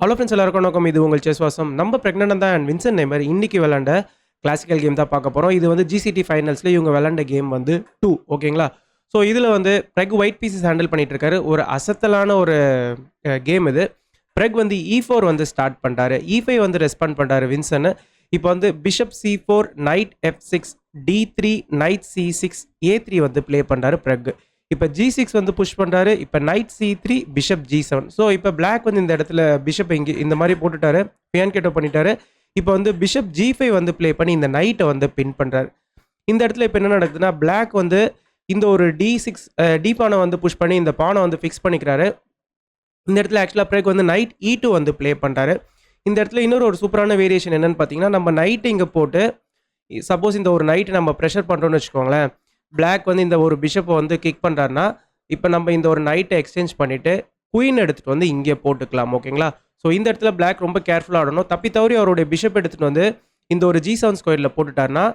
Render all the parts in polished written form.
Hello friends எல்லாருக்கும் வணக்கம். இது உங்கள் செஸ் வாசம். நம்ம பிரெக்னன்ட் தான் அண்ட் வின்சென்ட் நெய்மர் இன்னைக்கு விளாண்ட கிளாசிக்கல் கேம் தான் பார்க்க போகிறோம். இது வந்து ஜிசிடி ஃபைனல்ஸில் இவங்க விளாண்ட கேம் வந்து 2 ஓகேங்களா. ஸோ இதில் வந்து பிரெக் ஒயிட் பீசஸ் ஹேண்டில் பண்ணிட்டு இருக்காரு. ஒரு அசத்தலான ஒரு கேம் இது. பிரெக் வந்து E4 வந்து ஸ்டார்ட் பண்ணுறாரு, E5 வந்து ரெஸ்பாண்ட் பண்ணுறாரு வின்சன். இப்போ வந்து bishop C4, night F6, D3, night C6, A3 வந்து ப்ளே பண்ணுறாரு பிரெக். இப்போ G6 வந்து புஷ் பண்ணுறாரு. இப்போ night C3, bishop G7. So இப்போ பிளாக் வந்து இந்த இடத்துல பிஷப் இங்கே இந்த மாதிரி போட்டுட்டாரு, பியான்கேட்டோ பண்ணிட்டாரு. இப்போ வந்து பிஷப் G5 வந்து ப்ளே பண்ணி இந்த நைட்டை வந்து பின் பண்ணுறாரு. இந்த இடத்துல இப்போ என்ன நடக்குதுன்னா, பிளாக் வந்து இந்த ஒரு D6 டி பானை வந்து புஷ் பண்ணி இந்த பானை வந்து ஃபிக்ஸ் பண்ணிக்கிறாரு. இந்த இடத்துல ஆக்சுவலாக பிறகு வந்து நைட் E2 வந்து ப்ளே பண்ணுறாரு. இந்த இடத்துல இன்னொரு ஒரு சூப்பரான வேரியேஷன் என்னன்னு பார்த்தீங்கன்னா, நம்ம நைட்டு இங்கே போட்டு சப்போஸ் இந்த ஒரு நைட்டு நம்ம ப்ரெஷர் பண்ணுறோன்னு வச்சுக்கோங்களேன், பிளாக் வந்து இந்த ஒரு பிஷப்பை வந்து கிக் பண்ணுறாருன்னா, இப்போ நம்ம இந்த ஒரு நைட்டை எக்ஸ்சேஞ்ச் பண்ணிவிட்டு குயின் எடுத்துகிட்டு வந்து இங்கே போட்டுக்கலாம் ஓகேங்களா. ஸோ இந்த இடத்துல பிளாக் ரொம்ப கேர்ஃபுல்லாக ஆடணும். தப்பி தவறி அவருடைய பிஷப் எடுத்துகிட்டு வந்து இந்த ஒரு G7 ஸ்கொயரில் போட்டுட்டாருன்னா,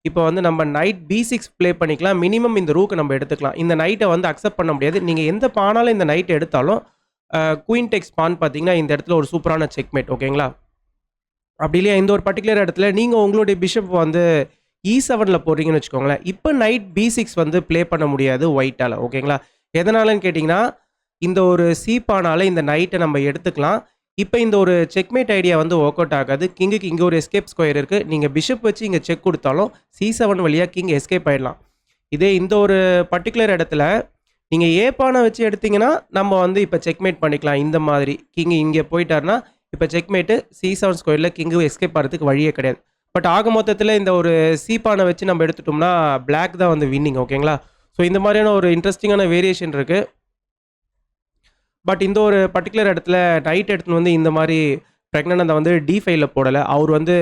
இப்போ வந்து நம்ம நைட் B6 ப்ளே பண்ணிக்கலாம். மினிமம் இந்த ரூக்கு நம்ம எடுத்துக்கலாம். இந்த நைட்டை வந்து அக்செப்ட் பண்ண முடியாது. நீங்கள் எந்த பானாலும் இந்த நைட்டை எடுத்தாலும் குயின் டெக்ஸ் பான் பார்த்தீங்கன்னா இந்த இடத்துல ஒரு சூப்பரான செக்மேட் ஓகேங்களா. அப்படி இல்லையா இந்த ஒரு பர்டிகுலர் இடத்துல நீங்கள் உங்களுடைய பிஷப் வந்து E7ல் போடுறீங்கன்னு வச்சுக்கோங்களேன், இப்போ நைட் B6 வந்து ப்ளே பண்ண முடியாது ஒயிட்டால் ஓகேங்களா. எதனாலன்னு கேட்டிங்கன்னா, இந்த ஒரு சீப்பானால இந்த நைட்டை நம்ம எடுத்துக்கலாம். இப்போ இந்த ஒரு செக்மேட் ஐடியா வந்து ஒர்க் அவுட் ஆகாது. கிங்குக்கு இங்கே ஒரு எஸ்கேப் ஸ்கொயர் இருக்குது. நீங்கள் பிஷப் வச்சு இங்கே செக் கொடுத்தாலும் C7 வழியாக கிங் எஸ்கேப் ஆகிடலாம். இதே இந்த ஒரு பர்டிகுலர் இடத்துல நீங்கள் ஏ பானை வச்சு எடுத்தீங்கன்னா நம்ம வந்து இப்போ செக்மேட் பண்ணிக்கலாம். இந்த மாதிரி கிங் இங்கே போயிட்டாருன்னா இப்போ செக்மேட்டு C7 ஸ்கொயரில் கிங்கு எஸ்கேப் ஆகிறதுக்கு வழியே கிடையாது. பட் ஆக மொத்தத்தில் இந்த ஒரு சீப்பானை வச்சு நம்ம எடுத்துட்டோம்னா பிளாக் தான் வந்து வின்னிங் ஓகேங்களா. ஸோ இந்த மாதிரியான ஒரு இன்ட்ரெஸ்டிங்கான வேரியேஷன் இருக்குது. பட் இந்த ஒரு பர்டிகுலர் இடத்துல நைட் எடுத்துன்னு வந்து இந்த மாதிரி பிரெக்னன்ட் வந்து D5ல போடலை. அவர் வந்து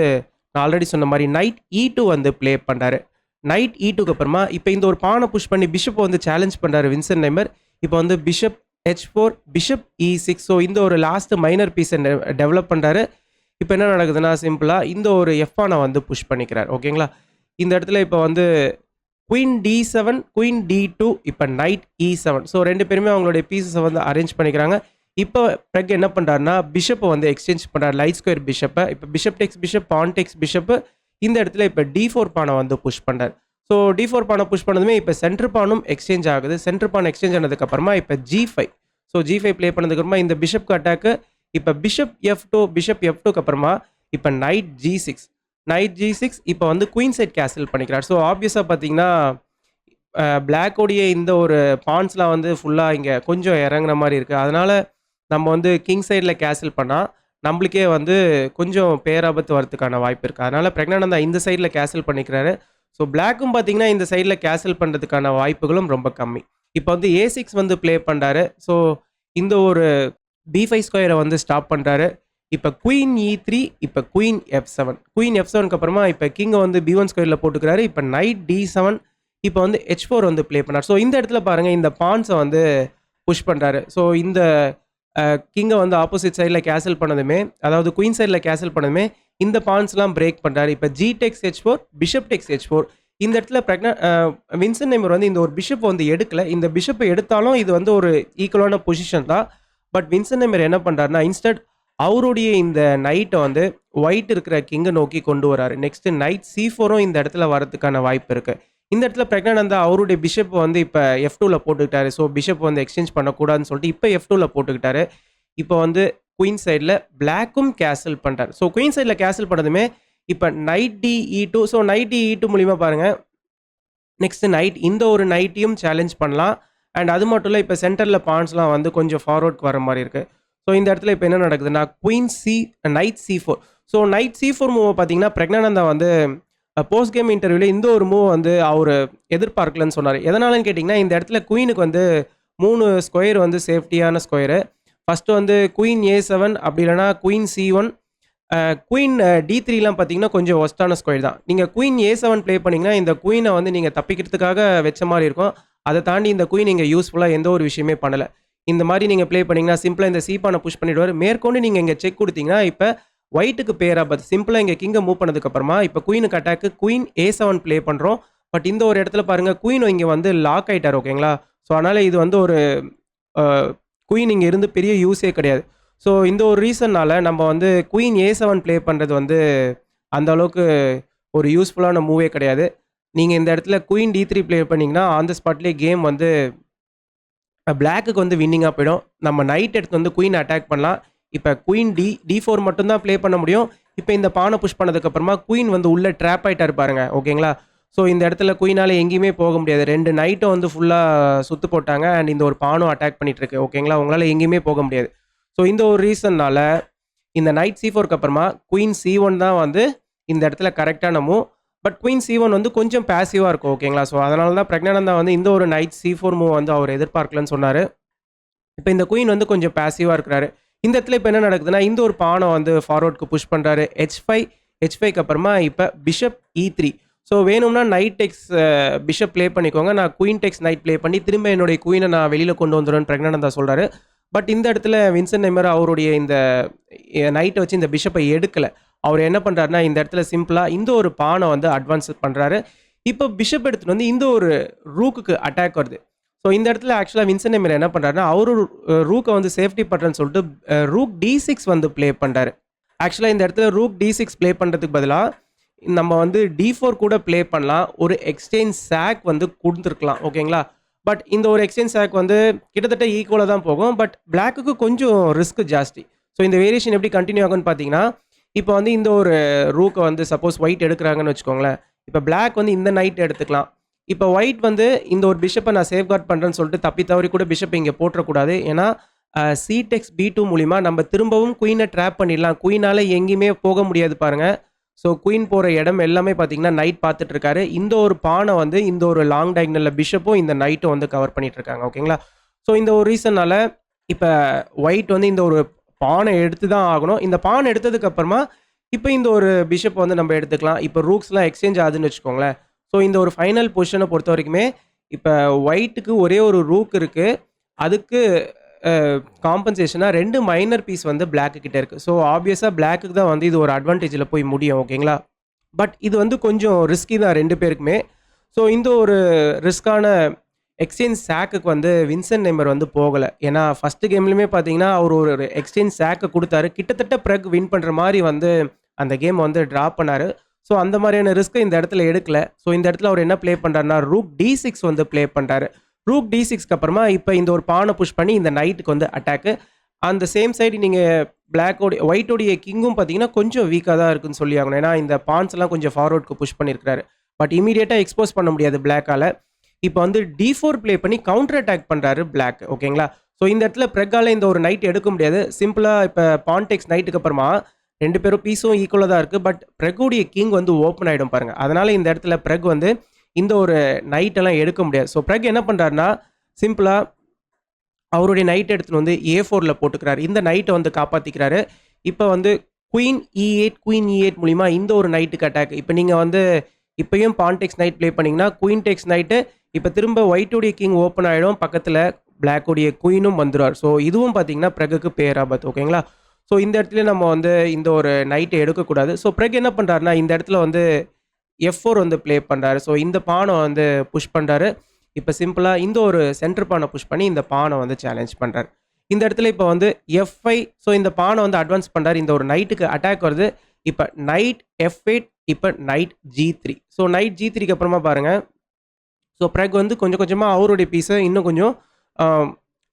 நான் ஆல்ரெடி சொன்ன மாதிரி நைட் E2 வந்து ப்ளே பண்ணுறாரு. நைட் E2க்கு அப்புறமா இப்போ இந்த ஒரு பானை புஷ் பண்ணி பிஷப்பை வந்து சேலஞ்ச் பண்ணுறாரு வின்சென்ட் நெய்மர். இப்போ வந்து bishop H4, bishop E6. So இந்த ஒரு லாஸ்ட் மைனர் பீஸை டெவலப் பண்ணுறாரு. இப்போ என்ன நடக்குதுன்னா, சிம்பிளாக இந்த ஒரு எஃப்பானை வந்து புஷ் பண்ணிக்கிறார் ஓகேங்களா. இந்த இடத்துல இப்போ வந்து குயின் D7, குயின் D2, இப்போ நைட் E7. ஸோ ரெண்டு பேருமே அவங்களுடைய பீசஸை வந்து அரேஞ்ச் பண்ணிக்கிறாங்க. இப்போ பிறகு என்ன பண்ணுறாருன்னா, பிஷப்பை வந்து எக்ஸ்சேஞ்ச் பண்ணுறாரு, லைட் ஸ்கொயர் பிஷப்பை. இப்போ bishop takes bishop, pawn takes bishop. இந்த இடத்துல இப்போ D4 பானை வந்து புஷ் பண்ணுறாரு. ஸோ D4 பானை புஷ் பண்ணதுமே இப்போ சென்டர் பானும் எக்ஸ்சேஞ்ச் ஆகுது. சென்டர் பான் எக்ஸ்சேஞ்ச் ஆனதுக்கப்புறமா இப்போ G5. ஸோ G5 ப்ளே பண்ணதுக்கப்புறமா இந்த பிஷப்க்கு அட்டாக்கு. இப்போ பிஷப் F2, பிஷப் F2க்கு அப்புறமா இப்போ நைட் G6, நைட் G6. இப்போ வந்து குயின் சைட் கேசல் பண்ணிக்கிறார். ஸோ ஆப்வியஸாக பார்த்தீங்கன்னா பிளாக்கோடைய இந்த ஒரு பான்ஸ்லாம் வந்து ஃபுல்லாக இங்கே கொஞ்சம் இறங்குற மாதிரி இருக்குது. அதனால் நம்ம வந்து கிங் சைடில் கேசல் பண்ணால் நம்மளுக்கே வந்து கொஞ்சம் பேராபத்து வரதுக்கான வாய்ப்பு இருக்குது. அதனால் பிரெக்னன்ட் தான் இந்த சைடில் கேசல் பண்ணிக்கிறாரு. ஸோ பிளாக்கும் பார்த்தீங்கன்னா இந்த சைடில் கேசல் பண்ணுறதுக்கான வாய்ப்புகளும் ரொம்ப கம்மி. இப்போ வந்து A6 வந்து ப்ளே பண்ணுறாரு. ஸோ இந்த ஒரு B5 ஸ்கொயரை வந்து ஸ்டாப் பண்ணுறாரு. இப்போ குயின் E3, இப்போ குயின் F7. குயின் F7க்கு அப்புறமா இப்போ கிங்கை வந்து B1 ஸ்கொயரில் போட்டுக்கிறாரு. இப்போ நைட் D7, இப்போ வந்து H4 வந்து ப்ளே பண்ணார். ஸோ இந்த இடத்துல பாருங்கள், இந்த பான்ஸை வந்து புஷ் பண்ணுறாரு. ஸோ இந்த கிங்கை வந்து ஆப்போசிட் சைடில் கேசல் பண்ணதுமே, அதாவது குயின் சைடில் கேசல் பண்ணதுமே இந்த பான்ஸ்லாம் பிரேக் பண்ணுறாரு. இப்போ G டெக்ஸ் H4, பிஷப் டெக்ஸ் H4. இந்த இடத்துல வின்சென்ட் நெய்மர் வந்து இந்த ஒரு பிஷப் வந்து எடுக்கல. இந்த பிஷப்பை எடுத்தாலும் இது வந்து ஒரு ஈக்குவலான பொசிஷன் தான். பட் வின்சென்ட் நெய்மர் என்ன பண்ணுறாருன்னா, இன்ஸ்டட் அவருடைய இந்த நைட்டை வந்து ஒயிட் இருக்கிற கிங்கை நோக்கி கொண்டு வராரு. நெக்ஸ்ட்டு நைட் C4ம் இந்த இடத்துல வரதுக்கான வாய்ப்பு இருக்குது. இந்த இடத்துல பிரெக்னன்ட் அவருடைய பிஷப் வந்து இப்போ F2ல போட்டுக்கிட்டாரு. ஸோ பிஷப் வந்து எக்ஸ்சேஞ்ச் பண்ணக்கூடாதுன்னு சொல்லிட்டு இப்போ F2ல போட்டுக்கிட்டாரு. இப்போ வந்து குயின் சைடில் பிளாக்கும் கேசல் பண்ணுறாரு. ஸோ குயின் சைடில் கேசல் பண்ணதுமே இப்போ night DE2. So night DE2 மூலிமா பாருங்கள், நெக்ஸ்ட்டு நைட் இந்த ஒரு நைட்டையும் சேலஞ்ச் பண்ணலாம். அண்ட் அது மட்டும் இல்லை, இப்போ சென்டரில் பான்ஸ்லாம் வந்து கொஞ்சம் ஃபார்வர்டுக்கு வர மாதிரி இருக்குது. ஸோ இந்த இடத்துல இப்போ என்ன நடக்குதுன்னா, queen night C4. So night C4 மூவை பார்த்தீங்கன்னா பிரெக்னன்ட் வந்து போஸ்ட் கேம் இன்டர்வியூவில் இந்த ஒரு மூவ் வந்து அவர் எதிர்பார்க்கலன்னு சொன்னார். எதனாலன்னு கேட்டிங்கன்னா, இந்த இடத்துல குயினுக்கு வந்து 3 ஸ்கொயர் வந்து சேஃப்டியான ஸ்கொயரு. ஃபஸ்ட்டு வந்து குயின் A7, அப்படி இல்லைனா குயின் C1. குயின் D3லாம் பார்த்தீங்கன்னா கொஞ்சம் ஒஸ்டான ஸ்கொயர் தான். நீங்கள் குயின் A7 ப்ளே பண்ணிங்கன்னா இந்த குயினை வந்து நீங்கள் தப்பிக்கிறதுக்காக வச்ச மாதிரி இருக்கும். அதை தாண்டி இந்த குயின் நீங்கள் யூஸ்ஃபுல்லாக எந்த ஒரு விஷயமே பண்ணலை. இந்த மாதிரி நீங்கள் ப்ளே பண்ணிங்கன்னா சிம்பிளாக இந்த சீப்பானை புஷ் பண்ணிவிடுவார். மேற்கொண்டு நீங்கள் இங்கே செக் கொடுத்தீங்கன்னா இப்போ ஒயிட்டுக்கு பேராபத்து. சிம்பிளாக இங்கே கிங்கை மூவ் பண்ணதுக்கப்புறமா இப்போ குயினுக்கு அட்டாக்கு குயின் A7 ப்ளே பண்ணுறோம். பட் இந்த ஒரு இடத்துல பாருங்கள், குயின் இங்கே வந்து லாக் ஆகிட்டார் ஓகேங்களா. ஸோ அதனால் இது வந்து ஒரு குயின் இங்கே இருந்து பெரிய யூஸே கிடையாது. ஸோ இந்த ஒரு ரீசன்னால நம்ம வந்து குயின் A7 ப்ளே பண்ணுறது வந்து அந்த அளவுக்கு ஒரு யூஸ்ஃபுல்லான மூவே கிடையாது. நீங்கள் இந்த இடத்துல குயின் D3 ப்ளே பண்ணிங்கன்னா ஆன் த ஸ்பாட்லேயே கேம் வந்து பிளாக்குக்கு வந்து வின்னிங்காக போயிடும். நம்ம நைட் எடுத்து வந்து குயின் அட்டாக் பண்ணலாம். இப்போ குயின் D4 மட்டும் தான் ப்ளே பண்ண முடியும். இப்போ இந்த பானை புஷ் பண்ணதுக்கப்புறமா குயின் வந்து உள்ளே ட்ராப் ஆகிட்டாரு பாருங்க, ஓகேங்களா? ஸோ இந்த இடத்துல குயினால் எங்கேயுமே போக முடியாது. 2 நைட்டும் வந்து ஃபுல்லாக சுத்து போட்டாங்க அண்ட் இந்த ஒரு பானும் அட்டாக் பண்ணிட்டு இருக்கு, ஓகேங்களா? உங்களால் எங்கேயுமே போக முடியாது. ஸோ இந்த ஒரு ரீசன்னால இந்த நைட் C4க்கு அப்புறமா குயின் C1 தான் வந்து இந்த இடத்துல கரெக்டான மூவ். பட் குயின் C1 வந்து கொஞ்சம் பேசிவாக இருக்கும், ஓகேங்களா? ஸோ அதனால தான் பிரக்ஞானந்தா வந்து இந்த ஒரு நைட் C4 மூவ் வந்து அவர் எதிர்பார்க்கலன்னு சொன்னார். இப்போ இந்த குயின் வந்து கொஞ்சம் பேசிவாக இருக்கிறாரு. இந்த இடத்துல இப்போ என்ன நடக்குதுன்னா, இந்த ஒரு பானை வந்து ஃபார்வர்டுக்கு புஷ் பண்ணுறாரு. H5க்கு அப்புறமா இப்போ பிஷப் E3. ஸோ வேணும்னா நைட் டெக்ஸ் பிஷப் ப்ளே பண்ணிக்கோங்க. நான் குயின் டெக்ஸ் நைட் ப்ளே பண்ணி திரும்ப என்னுடைய குயினை நான் வெளியில் கொண்டு வந்துடுவேன்னு பிரக்ஞானந்தா சொல்கிறாரு. பட் இந்த இடத்துல வின்சென்ட் நெய்மர் அவருடைய இந்த நைட்டை வச்சு இந்த பிஷப்பை எடுக்கலை. அவர் என்ன பண்ணுறாருன்னா, இந்த இடத்துல சிம்பிளாக இந்த ஒரு பானை வந்து அட்வான்ஸ் பண்ணுறாரு. இப்போ பிஷப் எடுத்துகிட்டு வந்து இந்த ஒரு ரூக்குக்கு அட்டாக் வருது. ஸோ இந்த இடத்துல ஆக்சுவலாக வின்சென்ட் நெய்மர் என்ன பண்ணுறாருன்னா, அவரு ரூக்கை வந்து சேஃப்டி பண்ணுறேன்னு சொல்லிட்டு ரூக் D6 வந்து ப்ளே பண்ணுறாரு. ஆக்சுவலாக இந்த இடத்துல ரூக் D6 ப்ளே பண்ணுறதுக்கு பதிலாக நம்ம வந்து D4 கூட ப்ளே பண்ணலாம். ஒரு எக்ஸ்சேஞ்ச் சாக் வந்து கொடுத்துருக்கலாம், ஓகேங்களா? பட் இந்த ஒரு எக்ஸ்சேஞ்ச் சாக் வந்து கிட்டத்தட்ட ஈக்குவலாக தான் போகும். பட் பிளாக்குக்கு கொஞ்சம் ரிஸ்க் ஜாஸ்தி. ஸோ இந்த வேரியேஷன் எப்படி கண்டினியூ ஆகும்னு பார்த்தீங்கன்னா, இப்போ வந்து இந்த ஒரு ரூக்கை வந்து சப்போஸ் ஒயிட் எடுக்கிறாங்கன்னு வச்சுக்கோங்களேன். இப்போ பிளாக் வந்து இந்த நைட் எடுத்துக்கலாம். இப்போ ஒயிட் வந்து இந்த ஒரு பிஷப்பை நான் சேஃப்கார்ட் பண்ணுறேன்னு சொல்லிட்டு தப்பி தவறி கூட பிஷப் இங்கே போட்டுறக்கூடாது. ஏன்னா C-Tex B2 மூலிமா நம்ம திரும்பவும் குயினை ட்ராப் பண்ணிடலாம். குயினால் எங்கேயுமே போக முடியாது பாருங்கள். ஸோ குயின் போகிற இடம் எல்லாமே பார்த்தீங்கன்னா நைட் பார்த்துட்டு இருக்காரு. இந்த ஒரு பானை வந்து இந்த ஒரு லாங் டயக்னலில் பிஷப்பும் இந்த நைட்டும் வந்து கவர் பண்ணிட்டு இருக்காங்க, ஓகேங்களா? ஸோ இந்த ஒரு ரீசன்னால இப்போ ஒயிட் வந்து இந்த ஒரு பானை எடுத்து தான் ஆகணும். இந்த பானை எடுத்ததுக்கு அப்புறமா இப்போ இந்த ஒரு பிஷப் வந்து நம்ம எடுத்துக்கலாம். இப்போ ரூக்ஸ்லாம் எக்ஸ்சேஞ்ச் ஆகுதுன்னு வச்சுக்கோங்களேன். ஸோ இந்த ஒரு ஃபைனல் பொசிஷனை பொறுத்த வரைக்குமே இப்போ ஒயிட்டுக்கு ஒரே ஒரு ரூக் இருக்குது. அதுக்கு காம்பன்சேஷனாக 2 மைனர் பீஸ் வந்து பிளாக்கு கிட்ட இருக்குது. ஸோ ஆப்வியஸாக பிளாக்குக்கு தான் வந்து இது ஒரு அட்வான்டேஜில் போய் முடியும், ஓகேங்களா? பட் இது வந்து கொஞ்சம் ரிஸ்கி தான் 2 பேருக்குமே. ஸோ இந்த ஒரு ரிஸ்கான எக்ஸ்சேஞ்ச் சாக்குக்கு வந்து வின்சென்ட் நெய்மர் வந்து போகலை. ஏன்னா ஃபஸ்ட்டு கேம்லையுமே பார்த்தீங்கன்னா அவர் ஒரு எக்ஸ்சேஞ்ச் சாக்கை கொடுத்தாரு. கிட்டத்தட்ட பிறகு வின் பண்ணுற மாதிரி வந்து அந்த கேம் வந்து ட்ராப் பண்ணார். ஸோ அந்த மாதிரியான ரிஸ்க்கை இந்த இடத்துல எடுக்கல. ஸோ இந்த இடத்துல அவர் என்ன ப்ளே பண்ணுறாருனா, ரூக் D6 வந்து ப்ளே பண்ணுறாரு. ரூக் D6க்கு அப்புறமா இப்போ இந்த ஒரு பானை புஷ் பண்ணி இந்த நைட்டுக்கு வந்து அட்டாக்கு. அந்த சேம் சைடு நீங்கள் ஒயிட்டோடைய கிங்கும் பார்த்தீங்கன்னா கொஞ்சம் வீக்காக தான் இருக்குன்னு சொல்லி ஆகணும். ஏன்னா இந்த பான்ஸ் எல்லாம் கொஞ்சம் ஃபார்வர்டுக்கு புஷ் பண்ணியிருக்காரு. பட் இமீடியட்டாக எக்ஸ்போஸ் பண்ண முடியாது பிளாக்கால். இப்போ வந்து D4 ப்ளே பண்ணி கவுண்டர் அட்டாக் பண்ணுறாரு பிளாக், ஓகேங்களா? ஸோ இந்த இடத்துல பிரெக்கால் இந்த ஒரு நைட் எடுக்க முடியாது. சிம்பிளாக இப்போ பான்டெக்ஸ் நைட்டுக்கு அப்புறமா 2 பேரும் பீஸும் ஈக்குவலாக தான் இருக்குது. பட் பிரெக்குடைய கிங் வந்து ஓப்பன் ஆகிடும் பாருங்கள். அதனால் இந்த இடத்துல பிரெக் வந்து இந்த ஒரு நைட்டெல்லாம் எடுக்க முடியாது. ஸோ பிரெக் என்ன பண்ணுறாருனா, சிம்பிளாக அவருடைய நைட் எடுத்துன்னு வந்து A4ல் போட்டுக்கிறாரு. இந்த நைட்டை வந்து காப்பாற்றிக்கிறாரு. இப்போ வந்து குயின் E8 மூலிமா இந்த ஒரு நைட்டுக்கு அட்டாக். இப்போ நீங்கள் வந்து இப்போயும் பான்டெக்ஸ் நைட் ப்ளே பண்ணிங்கன்னா குயின் டெக்ஸ் நைட்டு இப்போ திரும்ப ஒயிட்டுடைய கிங் ஓப்பன் ஆகிடும். பக்கத்தில் பிளாக்குடைய குயினும் வந்துடுவார். ஸோ இதுவும் பார்த்தீங்கன்னா பிரெக்குக்கு பேராபத்து, ஓகேங்களா? ஸோ இந்த இடத்துல நம்ம வந்து இந்த ஒரு நைட்டை எடுக்கக்கூடாது. ஸோ பிரெக் என்ன பண்ணுறாருனா, இந்த இடத்துல வந்து F4 வந்து ப்ளே பண்ணுறாரு. ஸோ இந்த பானை வந்து புஷ் பண்ணுறாரு. இப்போ சிம்பிளாக இந்த ஒரு சென்டர் பானை புஷ் பண்ணி இந்த பானை வந்து சேலஞ்ச் பண்ணுறாரு. இந்த இடத்துல இப்போ வந்து F5. ஸோ இந்த பானை வந்து அட்வான்ஸ் பண்ணுறாரு. இந்த ஒரு நைட்டுக்கு அட்டாக் வருது. இப்போ நைட் F8, இப்போ நைட் G3. ஸோ நைட் G3க்கு அப்புறமா பாருங்கள். ஸோ பிரெக் வந்து கொஞ்சம் கொஞ்சமாக அவருடைய பீஸை இன்னும் கொஞ்சம்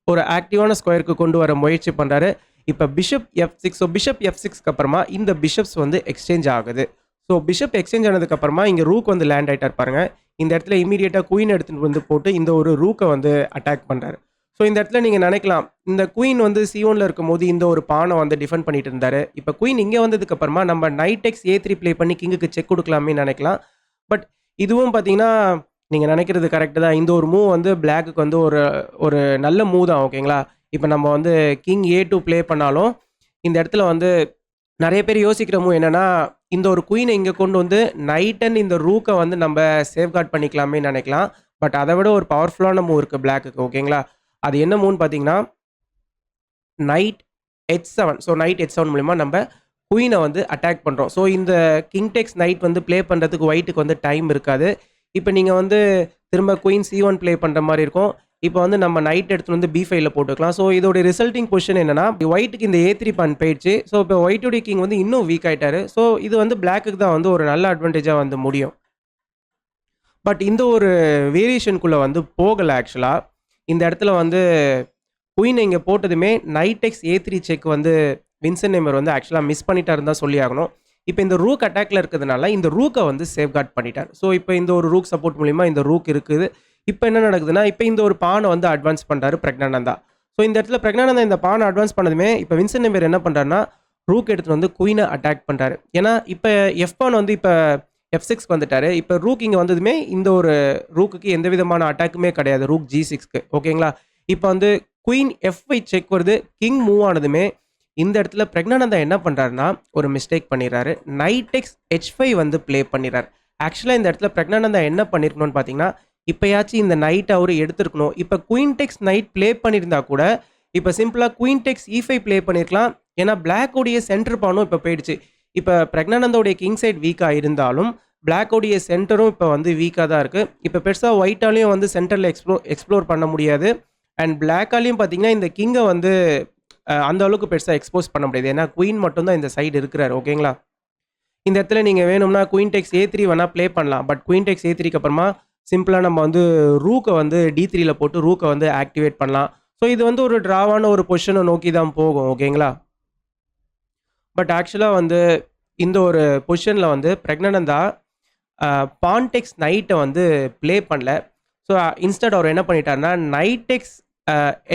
ஒரு ஆக்டிவான ஸ்கொயருக்கு கொண்டு வர முயற்சி பண்ணுறாரு. இப்போ பிஷப் F6. ஸோ பிஷப் F6க்கு அப்புறமா இந்த பிஷப்ஸ் வந்து எக்ஸ்சேஞ்ச் ஆகுது. ஸோ பிஷப் எக்ஸ்சேஞ்ச் ஆனதுக்கப்புறமா இங்கே ரூக் வந்து லேண்ட் ஆகிட்டார் பாருங்கள். இந்த இடத்துல இமீடியட்டாக குயின் எடுத்துகிட்டு வந்து போட்டு இந்த ஒரு ரூக்கை வந்து அட்டாக் பண்ணுறாரு. ஸோ இந்த இடத்துல நீங்கள் நினைக்கலாம், இந்த குயின் வந்து C1ல் இருக்கும் போது இந்த ஒரு பானை வந்து டிஃபெண்ட் பண்ணிட்டு இருந்தார். இப்போ குயின் இங்கே வந்ததுக்கப்புறமா நம்ம நைட் எக்ஸ் A3 ப்ளே பண்ணி கிங்குக்கு செக் கொடுக்கலாமே நினைக்கலாம். பட் இதுவும் பார்த்தீங்கன்னா நீங்கள் நினைக்கிறது கரெக்டு தான். இந்த ஒரு மூவ் வந்து பிளாக்குக்கு வந்து ஒரு நல்ல மூவ் தான், ஓகேங்களா? இப்போ நம்ம வந்து கிங் A2 ப்ளே பண்ணாலும் இந்த இடத்துல வந்து நிறைய பேர் யோசிக்கிற மூவ் என்னென்னா, இந்த ஒரு குயினை இங்கே கொண்டு வந்து நைட் அண்ட் இந்த ரூக்கை வந்து நம்ம சேஃப்கார்ட் பண்ணிக்கலாமே நினைக்கலாம். பட் அதை விட ஒரு பவர்ஃபுல்லான மூவ் இருக்குது பிளாக்குக்கு, ஓகேங்களா? அது என்ன மூவ்னு பார்த்தீங்கன்னா night H7. So night H7 மூலிமா நம்ம குயினை வந்து அட்டாக் பண்ணுறோம். ஸோ இந்த கிங் டெக்ஸ் நைட் வந்து ப்ளே பண்ணுறதுக்கு ஒயிட்டுக்கு வந்து டைம் இருக்காது. இப்போ நீங்கள் வந்து திரும்ப குயின் C1 ப்ளே பண்ணுற மாதிரி இருக்கும். இப்போ வந்து நம்ம நைட் எடுத்துட்டு வந்து B5ல போட்டுக்கலாம். ஸோ இதோட ரிசல்ட்டிங் பொசிஷன் என்னன்னா, ஒயிட்டுக்கு இந்த A3 பான் போயிடுச்சு. ஸோ இப்போ ஒயிட்டுடைய கிங் வந்து இன்னும் வீக் ஆயிட்டாரு. ஸோ இது வந்து பிளாக்குக்கு தான் வந்து ஒரு நல்ல அட்வான்டேஜா வந்து முடியும். பட் இந்த ஒரு வேரியேஷனுக்குள்ள வந்து போகல ஆக்சுவலா. இந்த இடத்துல வந்து குயின் இங்க போட்டதுமே நைட் எக்ஸ் A3 செக் வந்து வின்சென்ட் நெய்மர் வந்து ஆக்சுவலா மிஸ் பண்ணிட்டாருன்னு தான் சொல்லி ஆகணும். இப்போ இந்த ரூக் அட்டாக்ல இருக்கிறதுனால இந்த ரூக்கை வந்து சேஃப்கார்ட் பண்ணிட்டார். ஸோ இப்போ இந்த ஒரு ரூக் சப்போர்ட் மூலியமா இந்த ரூக் இருக்குது. இப்போ என்ன நடக்குதுன்னா, இப்போ இந்த ஒரு பானை வந்து அட்வான்ஸ் பண்றாரு பிரக்னானந்தா. ஸோ இந்த இடத்துல பிரக்னானந்தா இந்த பானை அட்வான்ஸ் பண்ணதுமே இப்போ வின்சென்ட் நெய்மர் என்ன பண்றாருன்னா, ரூக் எடுத்துட்டு வந்து குயினை அட்டாக் பண்றாரு. ஏன்னா இப்போ எஃப் பான் வந்து இப்போ F6க்கு வந்துட்டாரு. இப்போ ரூக் இங்கே வந்ததுமே இந்த ஒரு ரூக்குக்கு எந்த விதமான அட்டாக்குமே கிடையாது. ரூக் G6க்கு ஓகேங்களா. இப்போ வந்து குயின் F5 செக் வருது. கிங் மூவ் ஆனதுமே இந்த இடத்துல பிரக்னானந்தா என்ன பண்ணுறாருன்னா ஒரு மிஸ்டேக் பண்ணிடுறாரு. நைட் எக்ஸ் H5 வந்து ப்ளே பண்ணிடுறாரு. ஆக்சுவலாக இந்த இடத்துல பிரக்னானந்தா என்ன பண்ணியிருக்கணும்னு பார்த்தீங்கன்னா, இப்போயாச்சும் இந்த நைட் அவர் எடுத்துருக்கணும். இப்போ குயின் டெக்ஸ் நைட் ப்ளே பண்ணியிருந்தா கூட இப்போ சிம்பிளாக குயின் டெக்ஸ் E5 ப்ளே பண்ணியிருக்கலாம். ஏன்னா பிளாக்கோடைய சென்டர் பானும் இப்போ போயிடுச்சு. இப்போ பிரக்னானந்தோடைய கிங் சைட் வீக்காக இருந்தாலும் பிளாக்கோடைய சென்டரும் இப்போ வந்து வீக்காக தான் இருக்குது. இப்போ பெருசாக ஒயிட்டாலையும் வந்து சென்டரில் எக்ஸ்ப்ளோர் பண்ண முடியாது. அண்ட் பிளாக்காலையும் பார்த்தீங்கன்னா இந்த கிங்கை வந்து அந்த அளவுக்கு பெருசாக எக்ஸ்போஸ் பண்ண முடியாது. ஏன்னா குயின் மட்டும்தான் இந்த சைடு இருக்கிறாரு ஓகேங்களா. இந்த இடத்துல நீங்கள் வேணும்னா குயின் டெக்ஸ் A3 வேணால் ப்ளே பண்ணலாம். பட் குயின் டெக்ஸ் A3க்கு அப்புறமா சிம்பிளாக நம்ம வந்து ரூக்கை வந்து D3ல போட்டு ரூக்கை வந்து ஆக்டிவேட் பண்ணலாம். ஸோ இது வந்து ஒரு ட்ராவான ஒரு பொசிஷனை நோக்கி தான் போகும் ஓகேங்களா. பட் ஆக்சுவலாக வந்து இந்த ஒரு பொசிஷனில் வந்து பிரக்னானந்தா பான்டெக்ஸ் நைட்டை வந்து ப்ளே பண்ணல. ஸோ இன்ஸ்டட் அவர் என்ன பண்ணிட்டாருன்னா நைட் எக்ஸ்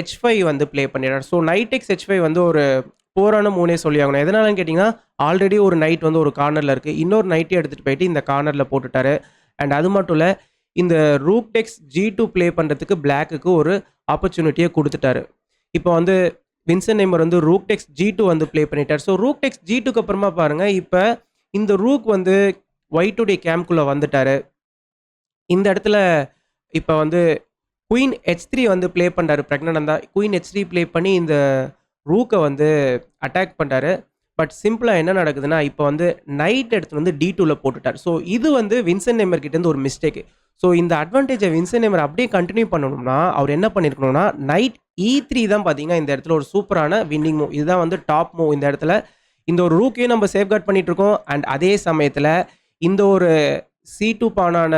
H5 வந்து ப்ளே பண்ணிடுறாரு. ஸோ நைட் எக்ஸ் H5 வந்து ஒரு போரான மூணே சொல்லி ஆகணும். எதனாலன்னு கேட்டிங்கன்னா, ஆல்ரெடி ஒரு நைட் வந்து ஒரு கார்னரில் இருக்குது. இன்னொரு நைட்டையும் எடுத்துகிட்டு போயிட்டு இந்த கார்னரில் போட்டுட்டாரு. அண்ட் அது மட்டும் இல்லை, இந்த ரூக் டெக்ஸ் G2 ப்ளே பண்ணுறதுக்கு பிளாக்குக்கு ஒரு ஆப்பர்ச்சுனிட்டியை கொடுத்துட்டாரு. இப்போ வந்து வின்சென்ட் நெய்மர் வந்து ரூக் டெக்ஸ் G2 வந்து ப்ளே பண்ணிட்டார். ஸோ ரூக் டெக்ஸ் G2க்கு அப்புறமா பாருங்கள், இப்போ இந்த ரூக் வந்து ஒயிட்டுடைய கேம்ப்குள்ளே வந்துட்டார். இந்த இடத்துல இப்போ வந்து குயின் H3 வந்து ப்ளே பண்ணுறாரு பிரக்னானந்தா. குயின் H3 ப்ளே பண்ணி இந்த ரூக்கை வந்து அட்டாக் பண்ணுறாரு. பட் சிம்பிளாக என்ன நடக்குதுன்னா, இப்போ வந்து நைட் எடுத்துகிட்டு வந்து D2ல போட்டுட்டார். ஸோ இது வந்து வின்சென்ட் நெய்மர் கிட்டேருந்து ஒரு மிஸ்டேக். ஸோ இந்த அட்வான்டேஜை வின்சென்ட் நெய்மர் அப்படியே கண்டினியூ பண்ணணும்னா அவர் என்ன பண்ணியிருக்கணும்னா நைட் E3 தான் பார்த்தீங்கன்னா இந்த இடத்துல ஒரு சூப்பரான வின்னிங் மூவ். இதுதான் வந்து டாப் மூவ். இந்த இடத்துல இந்த ஒரு ரூக்கையும் நம்ம சேஃப்கார்ட் பண்ணிட்டு இருக்கோம். அண்ட் அதே சமயத்தில் இந்த ஒரு C2 பானான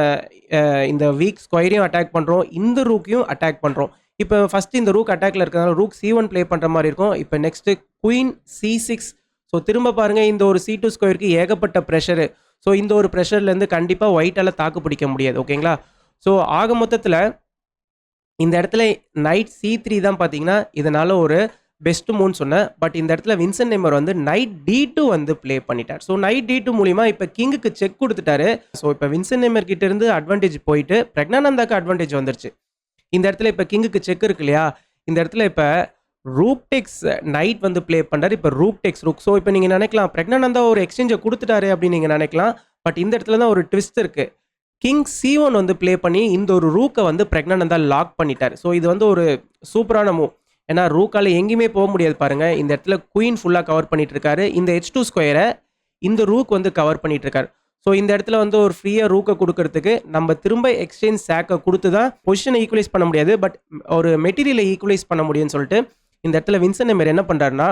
இந்த வீக் ஸ்கொயரையும் அட்டாக் பண்ணுறோம். இந்த ரூக்கையும் அட்டாக் பண்ணுறோம். இப்போ ஃபஸ்ட்டு இந்த ரூக் அட்டாக்ல இருக்கிறதுனால ரூக் C1 ப்ளே பண்ணுற மாதிரி இருக்கும். இப்போ நெக்ஸ்ட்டு குயின் C6. ஸோ திரும்ப பாருங்கள், இந்த ஒரு C2 ஸ்கொயருக்கு ஏகப்பட்ட ப்ரெஷரு. ஸோ இந்த ஒரு ப்ரெஷர்லேருந்து கண்டிப்பாக ஒயிட்டால் தாக்கு பிடிக்க முடியாது ஓகேங்களா. ஸோ ஆக மொத்தத்தில் இந்த இடத்துல நைட் C3 தான் பார்த்தீங்கன்னா இதனால் ஒரு பெஸ்ட் மூவ்னு சொன்னேன். பட் இந்த இடத்துல வின்சென்ட் நெய்மர் வந்து நைட் D2 வந்து ப்ளே பண்ணிட்டார். ஸோ நைட் D2 மூலிமா இப்போ கிங்குக்கு செக் கொடுத்துட்டாரு. ஸோ இப்போ வின்சென்ட் நெய்மர் கிட்ட இருந்து அட்வான்டேஜ் போயிட்டு பிரக்னானந்தாக்கு அட்வான்டேஜ் வந்துருச்சு. இந்த இடத்துல இப்போ கிங்குக்கு செக் இருக்கு இல்லையா, இந்த இடத்துல இப்போ ரூக் டெக்ஸ் நைட் வந்து ப்ளே பண்ணுறாரு. இப்போ ரூக் டெக்ஸ் ரூக். ஸோ இப்போ நீங்கள் நினைக்கலாம் பிரக்னானந்தா ஒரு எக்ஸ்சேஞ்சை கொடுத்துட்டாரு அப்படின்னு நீங்கள் நினைக்கலாம். பட் இந்த இடத்துல தான் ஒரு ட்விஸ்ட் இருக்குது. கிங் C1 வந்து ப்ளே பண்ணி இந்த ஒரு ரூக்கை வந்து பிரக்னானந்தா லாக் பண்ணிட்டார். ஸோ இது வந்து ஒரு சூப்பரான மூவ். ஏன்னா ரூக்கால் எங்கேயுமே போக முடியாது பாருங்கள். இந்த இடத்துல குயின் ஃபுல்லாக கவர் பண்ணிட்டு இருக்காரு. இந்த H2 ஸ்கொயரை இந்த ரூக் வந்து கவர் பண்ணிட்டு இருக்காரு. ஸோ இந்த இடத்துல வந்து ஒரு ஃப்ரீயாக ரூக்கை கொடுக்கறதுக்கு நம்ம திரும்ப எக்ஸ்சேஞ்ச் சேக்கை கொடுத்து தான் பொசிஷனை ஈக்குவலைஸ் பண்ண முடியாது. பட் ஒரு மெட்டீரியலை ஈக்குவலைஸ் பண்ண முடியும்னு சொல்லிட்டு இந்த இடத்துல வின்சென்ட் நெய்மர் என்ன பண்ணுறாருன்னா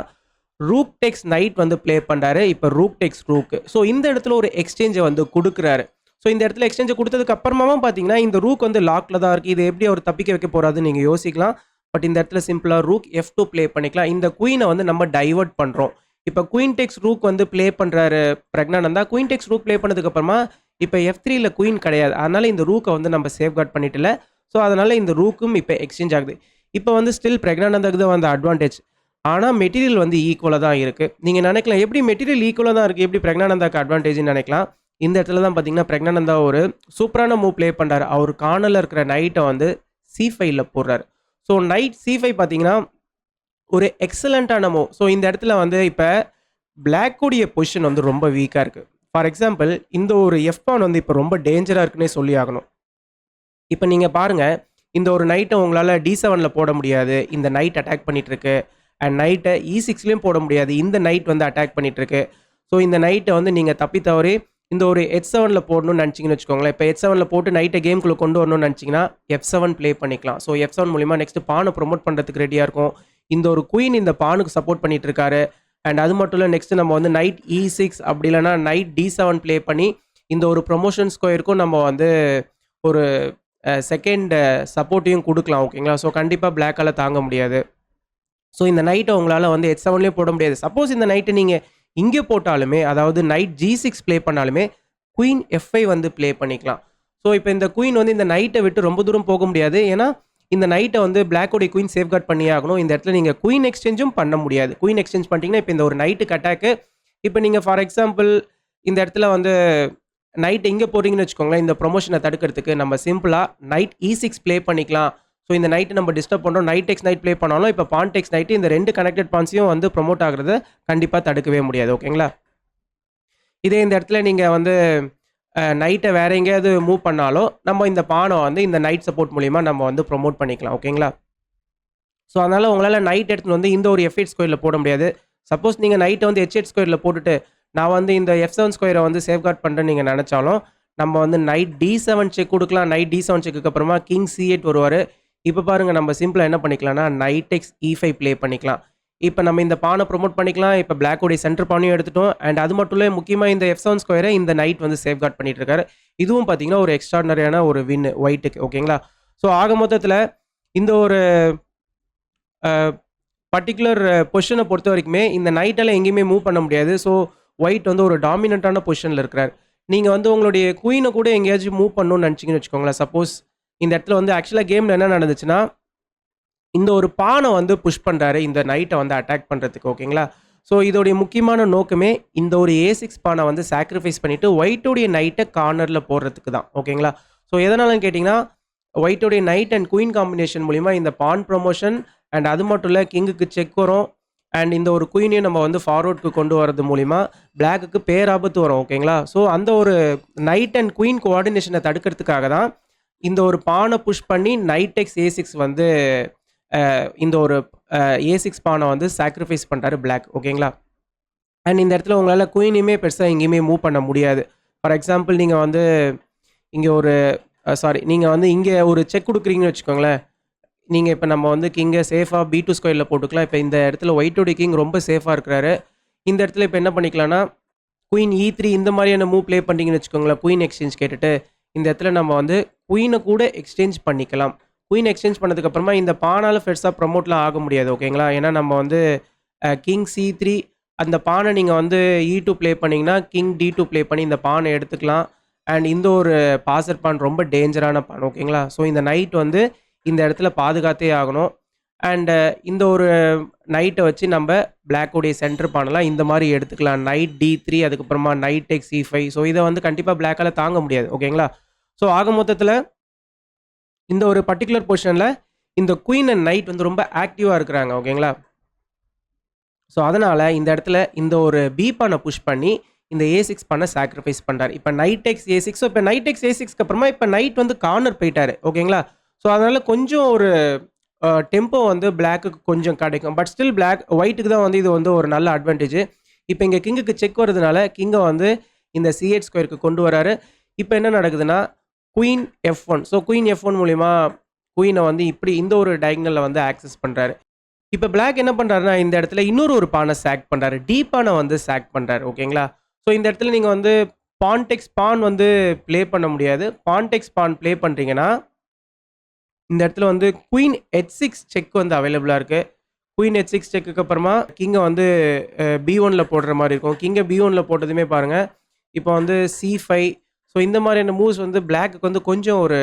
ரூக் டெக்ஸ் நைட் வந்து ப்ளே பண்ணுறாரு. இப்போ ரூக் டெக்ஸ் ரூக்கு. ஸோ இந்த இடத்துல ஒரு எக்ஸ்சேஞ்சை வந்து கொடுக்குறாரு. ஸோ இந்த இடத்துல எக்ஸ்சேஞ்சை கொடுத்ததுக்கு அப்புறமாவும் பார்த்தீங்கன்னா இந்த ரூக் வந்து லாக்கில் தான் இருக்குது. இது எப்படி அவர் தப்பிக்க வைக்க போகிறாருன்னு நீங்கள் யோசிக்கலாம். பட் இந்த இடத்துல சிம்பிளாக ரூக் F2 ப்ளே பண்ணிக்கலாம். இந்த குயினை வந்து நம்ம டைவர்ட் பண்ணுறோம். இப்போ குயின் டெக்ஸ் ரூக் வந்து ப்ளே பண்ணுறாரு பிரக்னானந்தா. குயின் டெக்ஸ் ரூக் ப்ளே பண்ணதுக்கப்புறமா இப்போ F3ல குயின் கிடையாது. அதனால் இந்த ரூக்கை வந்து நம்ம சேஃப்கார்ட் பண்ணிட்டல. ஸோ அதனால் இந்த ரூக்கும் இப்போ எக்ஸ்சேஞ்ச் ஆகுது. இப்போ வந்து ஸ்டில் பிரக்னானந்தாக்கு தான் வந்து அட்வான்டேஜ். ஆனால் மெட்டீரியல் வந்து ஈக்குவலாக தான் இருக்குது. நீங்கள் நினைக்கலாம் எப்படி மெட்டீரியல் ஈக்குவலாக தான் இருக்குது, எப்படி பிரக்னானந்தாக்கு அட்வான்டேஜ்னு நினைக்கலாம். இந்த இடத்துல தான் பார்த்தீங்கன்னா பிரக்னானந்தா ஒரு சூப்பரான மூவ் ப்ளே பண்ணுறாரு. அவர் கார்னரில் இருக்கிற நைட்டை வந்து C5ல போடுறாரு. ஸோ நைட் C5 பார்த்தீங்கன்னா ஒரு எக்ஸலண்ட்டான மூவ். ஸோ இந்த இடத்துல வந்து இப்போ பிளாக்குடைய பொசிஷன் வந்து ரொம்ப வீக்காக இருக்குது. ஃபார் எக்ஸாம்பிள் இந்த ஒரு F1 வந்து இப்போ ரொம்ப டேஞ்சராக இருக்குன்னே சொல்லி ஆகணும். இப்போ நீங்கள் பாருங்கள், இந்த ஒரு நைட்டை உங்களால் D7ல போட முடியாது. இந்த நைட் அட்டாக் பண்ணிட்டு இருக்கு. அண்ட் நைட்டை E6லையும் போட முடியாது. இந்த நைட் வந்து அட்டாக் பண்ணிட்டு இருக்கு. ஸோ இந்த நைட்டை வந்து நீங்கள் தப்பி தவறி இந்த ஒரு H7ல போடணும்னு நினச்சிங்கன்னு வச்சுக்கோங்களேன். இப்போ H7ல போட்டு நைட்டை கேம்குள்ளே கொண்டு வரணும்னு நினச்சிங்கன்னா F7 ப்ளே பண்ணிக்கலாம். ஸோ F7 மூலிமா நெக்ஸ்ட்டு பானை ப்ரொமோட் பண்ணுறதுக்கு ரெடியாக இருக்கும். இந்த ஒரு குயின் இந்த பானுக்கு சப்போர்ட் பண்ணிட்டு இருக்காரு. அண்ட் அது மட்டும் இல்லை, நெக்ஸ்ட் நம்ம வந்து நைட் E6 அப்படி இல்லைனா நைட் D7 ப்ளே பண்ணி இந்த ஒரு ப்ரொமோஷன் ஸ்கொயருக்கும் நம்ம வந்து ஒரு செகண்ட் சப்போர்ட்டையும் கொடுக்கலாம். ஓகேங்களா? ஸோ கண்டிப்பாக பிளாக்கால் தாங்க முடியாது. ஸோ இந்த நைட்டை உங்களால் வந்து H7லேயே போட முடியாது. சப்போஸ் இந்த நைட்டு நீங்கள் இங்கே போட்டாலுமே, அதாவது நைட் G6 ப்ளே பண்ணாலுமே குயின் F5 வந்து ப்ளே பண்ணிக்கலாம். ஸோ இப்போ இந்த குயின் வந்து இந்த நைட்டை விட்டு ரொம்ப தூரம் போக முடியாது. ஏன்னா இந்த நைட்டை வந்து பிளாக்கோடைய குயின் சேஃப்கார்ட் பண்ணியே ஆகணும். இந்த இடத்துல நீங்கள் குயின் எக்ஸ்சேஞ்சும் பண்ண முடியாது. குயின் எக்ஸ்சேஞ்ச் பண்ணிட்டீங்கன்னா இப்போ இந்த ஒரு நைட்டுக்கு அட்டாக்கு, இப்போ நீங்கள் ஃபார் எக்ஸாம்பிள் இந்த இடத்துல வந்து நைட் இங்கே போகிறீங்கன்னு வச்சுக்கோங்களேன், இந்த ப்ரொமோஷனை தடுக்கிறதுக்கு நம்ம சிம்பிளாக நைட் E6 ப்ளே பண்ணிக்கலாம். ஸோ இந்த நைட்டு நம்ம டிஸ்டர்ப் பண்ணுறோம், நைட் டெக்ஸ் நைட் ப்ளே பண்ணாலும் இப்போ பான் டெக்ஸ் நைட்டு இந்த 2 கனெக்டட் பான்ஸையும் வந்து ப்ரொமோட் ஆகிறத கண்டிப்பாக தடுக்கவே முடியாது. ஓகேங்களா? இதே இந்த இடத்துல நீங்கள் வந்து நைட்டை வேற எங்கேயாவது மூவ் பண்ணாலும் நம்ம இந்த பானை வந்து இந்த நைட் சப்போர்ட் மூலிமா நம்ம வந்து ப்ரொமோட் பண்ணிக்கலாம். ஓகேங்களா? ஸோ அதனால் உங்களால் நைட் எடுத்துன்னு வந்து இந்த ஒரு F8 ஸ்கொயரில் போட முடியாது. சப்போஸ் நீங்கள் நைட்டை வந்து H8 ஸ்கொயரில் போட்டுட்டு நான் வந்து இந்த F7 ஸ்கொயரை வந்து சேஃப்கார்ட் பண்ணுறேன்னு நீங்கள் நினச்சாலும் நம்ம வந்து நைட் D7 செக் கொடுக்கலாம். நைட் D7 செக்குக்கு அப்புறமா கிங் C8 வருவார். இப்போ பாருங்கள், நம்ம சிம்பிளாக என்ன பண்ணிக்கலாம்னா நைட் எக்ஸ் E5 ப்ளே பண்ணிக்கலாம். இப்போ நம்ம இந்த பானை ப்ரொமோட் பண்ணிக்கலாம். இப்போ பிளாக்கோடைய சென்டர் பானையும் எடுத்துட்டோம். அண்ட் அது மட்டும் இல்லை, முக்கியமாக இந்த F7 ஸ்கொயரை இந்த நைட் வந்து சேஃப்கார்ட் பண்ணிட்டு இருக்காரு. இதுவும் பார்த்தீங்கன்னா ஒரு எக்ஸ்ட்ராடனரியான ஒரு வின் ஒயிட்டுக்கு. ஓகேங்களா? ஸோ ஆக மொத்தத்தில் இந்த ஒரு பர்டிகுலர் பொசிஷனை பொறுத்த வரைக்குமே இந்த நைட்டெல்லாம் எங்கேயுமே மூவ் பண்ண முடியாது. ஸோ ஒயிட் வந்து ஒரு டாமினண்ட்டான பொசிஷனில் இருக்கிறார். நீங்கள் வந்து உங்களுடைய குயினை கூட எங்கேயாச்சும் மூவ் பண்ணணும்னு நினச்சிங்கன்னு வச்சுக்கோங்களேன். சப்போஸ் இந்த இடத்துல வந்து ஆக்சுவலாக கேமில் என்ன நடந்துச்சுன்னா, இந்த ஒரு பானை வந்து புஷ் பண்ணுறாரு இந்த நைட்டை வந்து அட்டாக் பண்ணுறதுக்கு. ஓகேங்களா? ஸோ இதோடைய முக்கியமான நோக்கமே இந்த ஒரு A6 பானை வந்து சாக்ரிஃபைஸ் பண்ணிவிட்டு ஒயிட்டோடைய நைட்டை கார்னரில் போடுறதுக்கு தான். ஓகேங்களா? ஸோ எதனாலன்னு கேட்டிங்கன்னா, ஒயிட்டோடைய நைட் அண்ட் குயின் காம்பினேஷன் மூலிமா இந்த பான் ப்ரொமோஷன் அண்ட் அது மட்டும் இல்லை கிங்குக்கு செக் வரும். அண்ட் இந்த ஒரு குயினையும் நம்ம வந்து ஃபார்வர்டுக்கு கொண்டு வரது மூலிமா பிளாக்குக்கு பேராபத்து வரும். ஓகேங்களா? ஸோ அந்த ஒரு நைட் அண்ட் குயின் கோஆர்டினேஷனை தடுக்கிறதுக்காக தான் இந்த ஒரு பானை புஷ் பண்ணி நைட் எக்ஸ் A6 வந்து இந்த ஒரு A6 பானை வந்து சாக்ரிஃபைஸ் பண்ணுறாரு பிளாக். ஓகேங்களா? அண்ட் இந்த இடத்துல உங்களால் குயினையுமே பெருசாக எங்கேயுமே மூவ் பண்ண முடியாது. ஃபார் எக்ஸாம்பிள் நீங்கள் வந்து இங்கே ஒரு நீங்கள் வந்து இங்கே ஒரு செக் கொடுக்குறீங்கன்னு வச்சுக்கோங்களேன். நீங்கள் இப்போ நம்ம வந்து கிங்கை சேஃபாக B2 ஸ்கொயரில் போட்டுக்கலாம். இப்போ இந்த இடத்துல ஒயிட்டோடைய கிங் ரொம்ப சேஃபாக இருக்கிறாரு. இந்த இடத்துல இப்போ என்ன பண்ணிக்கலாம்னா குயின் E3 இந்த மாதிரியான மூவ் ப்ளே பண்ணிங்கன்னு வச்சுக்கோங்களேன். குயின் எக்ஸ்சேஞ்ச் கேட்டுட்டு இந்த இடத்துல நம்ம வந்து குயினை கூட எக்ஸ்சேஞ்ச் பண்ணிக்கலாம். குயின் எக்ஸ்சேஞ்ச் பண்ணதுக்கப்புறமா இந்த பானால் பெருசாக ப்ரமோட்லாம் ஆக முடியாது. ஓகேங்களா? ஏன்னா நம்ம வந்து கிங் C3 அந்த பானை நீங்கள் வந்து E2 ப்ளே பண்ணிங்கன்னா கிங் D2 ப்ளே பண்ணி இந்த பானை எடுத்துக்கலாம். அண்ட் இந்த ஒரு பாசர் பான் ரொம்ப டேஞ்சரான பான். ஓகேங்களா? ஸோ இந்த நைட் வந்து இந்த இடத்துல பாதுகாத்தே ஆகணும். அண்டு இந்த ஒரு நைட்டை வச்சு நம்ம பிளாக்கோடைய சென்டர் பானெல்லாம் இந்த மாதிரி எடுத்துக்கலாம். நைட் D3 அதுக்கப்புறமா நைட் எக்ஸ் E5. ஸோ இதை வந்து கண்டிப்பாக பிளாக்கால் தாங்க முடியாது. ஓகேங்களா? ஸோ ஆக மொத்தத்தில் இந்த ஒரு பர்டிகுலர் பொசிஷனில் இந்த குயின் அண்ட் நைட் வந்து ரொம்ப ஆக்டிவாக இருக்கிறாங்க. ஓகேங்களா? ஸோ அதனால் இந்த இடத்துல இந்த ஒரு பி பானை புஷ் பண்ணி இந்த A6 பானை சாக்ரிஃபைஸ் பண்ணுறாரு. இப்போ நைட் எக்ஸ் A6. ஸோ இப்போ நைட் எக்ஸ் A6க்கு அப்புறமா இப்போ நைட் வந்து கார்னர் போயிட்டாரு. ஓகேங்களா? ஸோ அதனால் கொஞ்சம் ஒரு டெம்போ வந்து பிளாக்குக்கு கொஞ்சம் கிடைக்கும். பட் ஸ்டில் ஒயிட்டுக்கு தான் வந்து இது வந்து ஒரு நல்ல அட்வான்டேஜ். இப்போ இங்கே கிங்குக்கு செக் வருதுனால கிங்கை வந்து இந்த C8 ஸ்கொயருக்கு கொண்டு வராரு. இப்போ என்ன நடக்குதுன்னா queen F1. So queen F1 மூலிமா குயினை வந்து இப்படி இந்த ஒரு டயகனலில் வந்து ஆக்சஸ் பண்ணுறாரு. இப்போ பிளாக் என்ன பண்ணுறாருன்னா இந்த இடத்துல இன்னொரு ஒரு பானை சாக் பண்ணுறாரு. டி பானை வந்து சாக் பண்ணுறாரு. ஓகேங்களா? ஸோ இந்த இடத்துல நீங்கள் வந்து பான்டெக்ஸ் பான் வந்து ப்ளே பண்ண முடியாது. பான்டெக்ஸ் பான் ப்ளே பண்ணுறீங்கன்னா இந்த இடத்துல வந்து குயின் H6 செக் வந்து அவைலபிளாக இருக்குது. குயின் H6 செக்குக்கு அப்புறமா கிங்கை வந்து B1ல் போடுற மாதிரி இருக்கும். கிங்கை B1ல் போட்டதுமே பாருங்கள் இப்போ வந்து C5. ஸோ இந்த மாதிரியான மூவ்ஸ் வந்து பிளாக்குக்கு வந்து கொஞ்சம் ஒரு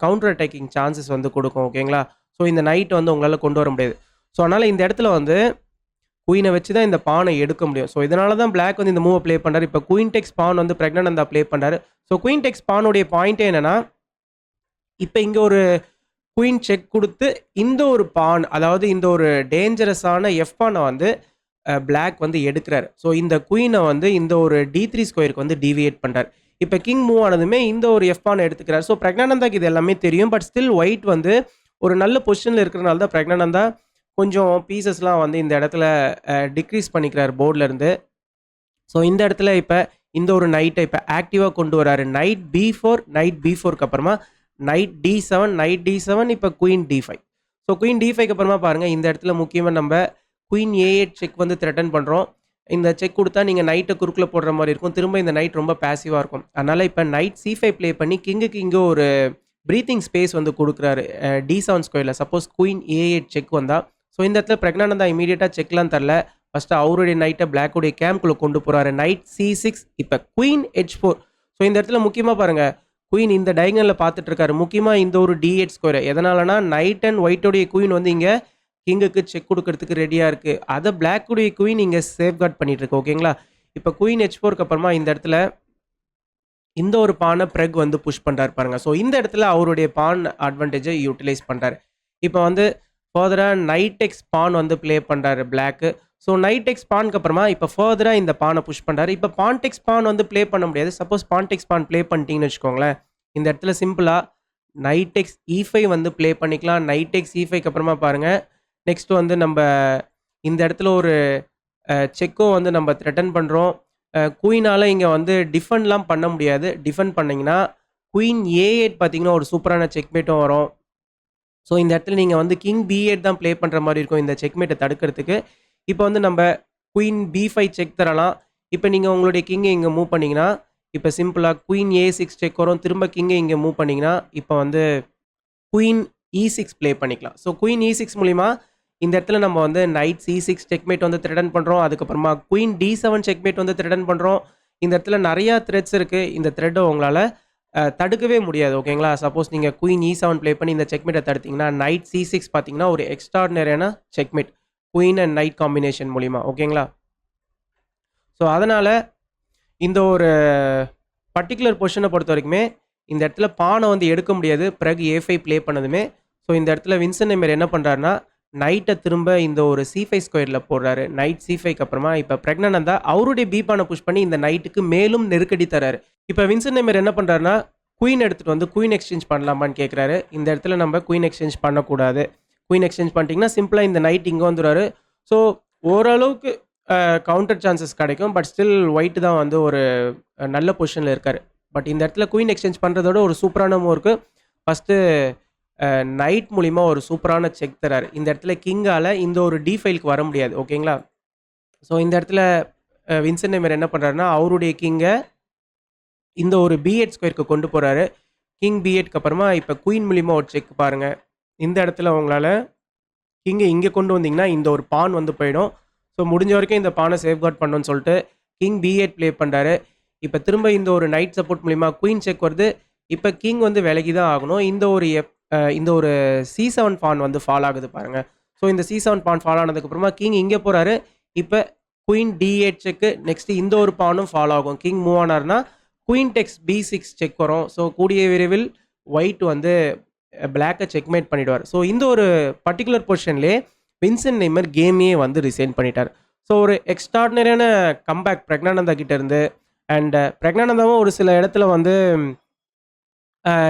கவுண்டர் அட்டாக்கிங் சான்சஸ் வந்து கொடுக்கும். ஓகேங்களா? ஸோ இந்த நைட்டை வந்து உங்களால் கொண்டு வர முடியாது. ஸோ அதனால் இந்த இடத்துல வந்து குயினை வச்சு தான் இந்த பானை எடுக்க முடியும். ஸோ இதனால தான் பிளாக் வந்து இந்த மூவை ப்ளே பண்ணுறாரு. இப்போ குயின் டெக்ஸ் பான் வந்து பிரக்னண்டா ப்ளே பண்ணுறாரு. ஸோ குயின் டெக்ஸ் பானுடைய பாயிண்ட்டே என்னென்னா, இப்போ இங்கே ஒரு குயின் செக் கொடுத்து இந்த ஒரு பான், அதாவது இந்த ஒரு டேஞ்சரஸான எஃப் பானை வந்து பிளாக் வந்து எடுக்கிறார். ஸோ இந்த குயினை வந்து இந்த ஒரு D3 ஸ்கொயருக்கு வந்து டிவியேட் பண்ணுறார். இப்போ கிங் மூவ் ஆனதுமே இந்த ஒரு எஃப் பானை எடுத்துக்கிறார். ஸோ பிரக்னண்டாக்கு இது எல்லாமே தெரியும். பட் ஸ்டில் ஒயிட் வந்து ஒரு நல்ல பொசிஷனில் இருக்கிறனால தான் பிரக்னண்டா கொஞ்சம் பீசஸ்லாம் வந்து இந்த இடத்துல டிக்ரீஸ் பண்ணிக்கிறார் போர்டில் இருந்து. ஸோ இந்த இடத்துல இப்போ இந்த ஒரு நைட்டை இப்போ ஆக்டிவாக கொண்டு வராரு. நைட் B4க்கு அப்புறமா நைட் D7 இப்போ குயின் D5. ஸோ குயின் D5க்கு அப்புறமா பாருங்கள், இந்த இடத்துல முக்கியமாக நம்ம குயின் A8 செக் வந்து த்ரெட்டன் பண்ணுறோம். இந்த செக் கொடுத்தா நீங்கள் நைட்டை குறுக்கில் போடுற மாதிரி இருக்கும். திரும்ப இந்த நைட் ரொம்ப பேசிவாக இருக்கும். அதனால் இப்போ நைட் C5 ப்ளே பண்ணி கிங்குக்கு இங்கே ஒரு ப்ரீத்திங் ஸ்பேஸ் வந்து கொடுக்குறாரு D7 ஸ்கொயரில். சப்போஸ் குயின் A8 செக் வந்தால், ஸோ இந்த இடத்துல பிரக்னானந்தா இமீடியட்டாக செக்லாம் தரல. ஃபஸ்ட்டு அவருடைய நைட்டை பிளாக்குடைய கேம்குள்ளே கொண்டு போகிறாரு. நைட் C6 இப்போ குயின் H4. ஸோ இந்த இடத்துல முக்கியமாக பாருங்கள், குயின் இந்த டைகனில் பார்த்துட்டு இருக்காரு. முக்கியமாக இந்த ஒரு D8 ஸ்கொயர் எதனாலனா நைட் அண்ட் ஒயிட்டோடைய குயின் வந்து இங்கே கிங்குக்கு செக் கொடுக்கறதுக்கு ரெடியாக இருக்குது. அதை பிளாக்குடைய குயின் இங்கே சேஃப்கார்ட் பண்ணிட்டு இருக்கு. ஓகேங்களா? இப்போ குயின் H4க்கு அப்புறமா இந்த இடத்துல இந்த ஒரு பானை பிரெக் வந்து புஷ் பண்ணுறாரு பாருங்க. ஸோ இந்த இடத்துல அவருடைய பான் அட்வான்டேஜை யூட்டிலைஸ் பண்ணுறாரு. இப்போ வந்து ஃபர்தராக நைட் எக்ஸ் பான் வந்து ப்ளே பண்ணுறாரு பிளாக்கு. ஸோ நைட் எக்ஸ் பானுக்கு அப்புறமா இப்போ ஃபர்தராக இந்த பானை புஷ் பண்ணுறாரு. இப்போ பான்டெக்ஸ் பான் வந்து ப்ளே பண்ண முடியாது. சப்போஸ் பான்டெக்ஸ் பான் ப்ளே பண்ணிட்டீங்கன்னு வச்சுக்கோங்களேன், இந்த இடத்துல சிம்பிளாக நைட் எக்ஸ் E5 வந்து ப்ளே பண்ணிக்கலாம். நைட் எக்ஸ் E5க்கு அப்புறமா பாருங்கள், நெக்ஸ்ட் வந்து நம்ம இந்த இடத்துல ஒரு செக்கோ வந்து நம்ம த்ரெட்டன் பண்ணுறோம். குயினால் இங்கே வந்து டிஃபெண்ட்லாம் பண்ண முடியாது. டிஃபெண்ட் பண்ணிங்கன்னா குயின் A8 பார்த்தீங்கன்னா ஒரு சூப்பரான செக்மேட்டும் வரும். ஸோ இந்த இடத்துல நீங்கள் வந்து கிங் B8 தான் ப்ளே பண்ணுற மாதிரி இருக்கும் இந்த செக்மேட்டை தடுக்கிறதுக்கு. இப்போ வந்து நம்ம குயின் B5 செக் தரலாம். இப்போ நீங்கள் உங்களுடைய கிங்கை இங்கே மூவ் பண்ணிங்கன்னா, இப்போ சிம்பிளாக குயின் A6 செக் வரும். திரும்ப கிங்கை இங்கே மூவ் பண்ணிங்கன்னா இப்போ வந்து குயின் E6 ப்ளே பண்ணிக்கலாம். ஸோ குயின் E6 மூலிமா இந்த இடத்துல நம்ம வந்து நைட் C6 செக்மேட் வந்து த்ரெட்டன் பண்ணுறோம். அதுக்கப்புறமா குயின் D7 செக்மேட் வந்து த்ரெட்டன் பண்ணுறோம். இந்த இடத்துல நிறையா த்ரெட்ஸ் இருக்குது. இந்த த்ரெட்டை உங்களால் தடுக்கவே முடியாது. ஓகேங்களா? சப்போஸ் நீங்கள் குயின் E7 ப்ளே பண்ணி இந்த செக்மேட்டை தடுத்தீங்கன்னா நைட் C6 பார்த்தீங்கன்னா ஒரு எக்ஸ்ட்ராடினரியான checkmate queen and knight combination மூலிமா. ஓகேங்களா? ஸோ அதனால் இந்த ஒரு பர்டிகுலர் பொசிஷனை பொறுத்த வரைக்குமே இந்த இடத்துல பானை வந்து எடுக்க முடியாது பிறகு A5 ப்ளே பண்ணதுமே. ஸோ இந்த இடத்துல வின்சென்ட் நெய்மர் என்ன பண்ணுறாருன்னா நைட்டை திரும்ப இந்த ஒரு C5 ஸ்கொயரில் போடுறாரு. நைட் C5க்கு அப்புறமா இப்போ பிரக்னானந்தா அவருடைய பி பானை புஷ் பண்ணி இந்த நைட்டுக்கு மேலும் நெருக்கடி தராரு. இப்போ வின்சென்ட் நெய்மர் என்ன பண்ணுறாருன்னா குயின் எடுத்துகிட்டு வந்து குயின் எக்ஸ்சேஞ்ச் பண்ணலாமான்னு கேட்குறாரு. இந்த இடத்துல நம்ம குயின் எக்ஸ்சேஞ்ச் பண்ணக்கூடாது. குயின் எக்ஸ்சேஞ்ச் பண்ணிட்டீங்கன்னா சிம்பிளாக இந்த நைட் இங்கே வந்துடுவார். ஸோ ஓரளவுக்கு கவுண்டர் சான்சஸ் கிடைக்கும். பட் ஸ்டில் ஒயிட் தான் வந்து ஒரு நல்ல பொசிஷனில் இருக்கார். பட் இந்த இடத்துல குயின் எக்ஸ்சேஞ்ச் பண்ணுறதோட ஒரு சூப்பரான மூவ்க்கு ஃபஸ்ட்டு நைட் மூலிமா ஒரு சூப்பரான செக் தராரு. இந்த இடத்துல கிங்கால் இந்த ஒரு D5க்கு வர முடியாது. ஓகேங்களா? ஸோ இந்த இடத்துல வின்சென்ட் நெய்மர் என்ன பண்ணுறாருன்னா அவருடைய கிங்கை இந்த ஒரு B8 ஸ்கொயருக்கு கொண்டு போகிறாரு. கிங் B8க்கு அப்புறமா இப்போ குயின் மூலிமா ஒரு செக் பாருங்கள். இந்த இடத்துல உங்களால் கிங்கை இங்கே கொண்டு வந்தீங்கன்னா இந்த ஒரு பான் வந்து போயிடும். ஸோ முடிஞ்ச வரைக்கும் இந்த பானை சேஃப்கார்ட் பண்ணணும்னு சொல்லிட்டு கிங் B8 ப்ளே பண்ணுறாரு. இப்போ திரும்ப இந்த ஒரு நைட் சப்போர்ட் மூலிமா குயின் செக் வருது. இப்போ கிங் வந்து விலகி தான் ஆகணும். இந்த ஒரு C7 பான் வந்து ஃபால் ஆகுது பாருங்கள். ஸோ இந்த C7 பான் ஃபால் ஆனதுக்கப்புறமா கிங் இங்கே போகிறாரு. இப்போ குயின் D8 செக்கு, நெக்ஸ்ட்டு இந்த ஒரு பானும் ஃபால் ஆகும். கிங் மூவ் ஆனார்னா குயின் டெக்ஸ் B6 செக் வரும். ஸோ கூடிய விரைவில் ஒயிட் வந்து பிளாக்கை செக்மேட் பண்ணிடுவார். ஸோ இந்த ஒரு பர்டிகுலர் பொசிஷன்லேயே வின்சென்ட் நெய்மர் கேமையே வந்து ரிசைன் பண்ணிட்டார். ஸோ ஒரு எக்ஸ்ட்ராடினரியான கம்பேக் பிரக்னானந்தா கிட்ட இருந்து. அண்ட் பிரக்னானந்தாவும் ஒரு சில இடத்துல வந்து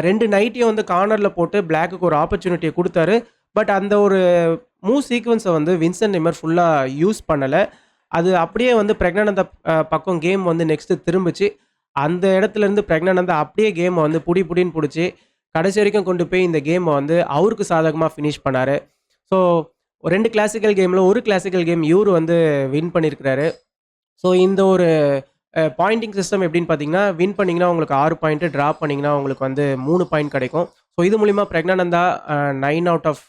2 நைட்டையும் வந்து கார்னரில் போட்டு பிளாக்குக்கு ஒரு ஆப்பர்ச்சுனிட்டியை கொடுத்தாரு. பட் அந்த ஒரு மூவ் சீக்வன்ஸை வந்து வின்சென்ட் நெய்மர் ஃபுல்லாக யூஸ் பண்ணலை. அது அப்படியே வந்து பிரக்னானந்தா பக்கம் கேம் வந்து நெக்ஸ்ட்டு திரும்பிச்சு. அந்த இடத்துலேருந்து பிரக்னானந்தா அப்படியே கேமை வந்து புடின்னு பிடிச்சி கடைசி வரைக்கும் கொண்டு போய் இந்த கேமை வந்து அவருக்கு சாதகமாக ஃபினிஷ் பண்ணார். ஸோ 2 கிளாசிக்கல் கேமில் ஒரு கிளாசிக்கல் கேம் இவர் வந்து வின் பண்ணியிருக்கிறாரு. ஸோ இந்த ஒரு பாயிண்டிங் சிஸ்டம் எப்படின்னு பார்த்தீங்கன்னா, வின் பண்ணிங்கன்னா உங்களுக்கு 6 பாயிண்ட்டு, ட்ராப் பண்ணிங்கன்னா உங்களுக்கு வந்து 3 பாயிண்ட் கிடைக்கும். ஸோ இது மூலிமா பிரக்னானந்தா 9 அவுட் ஆஃப்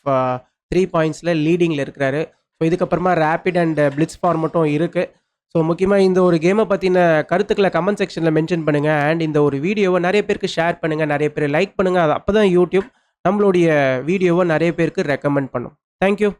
3 பாயிண்ட்ஸில் லீடிங்கில் இருக்கிறாரு. ஸோ இதுக்கப்புறமா ரேபிட் அண்ட் பிளிட்ஸ் ஃபார்மட்டும் இருக்குது. ஸோ முக்கியமாக இந்த ஒரு கேமை பற்றின கருத்துக்களை கமெண்ட் செக்ஷனில் மென்ஷன் பண்ணுங்கள். அண்ட் இந்த ஒரு வீடியோவை நிறைய பேருக்கு ஷேர் பண்ணுங்கள், நிறைய பேர் லைக் பண்ணுங்கள். அது அப்போ தான் யூடியூப் நம்மளுடைய வீடியோவை நிறைய பேருக்கு ரெக்கமெண்ட் பண்ணும். தேங்க்யூ.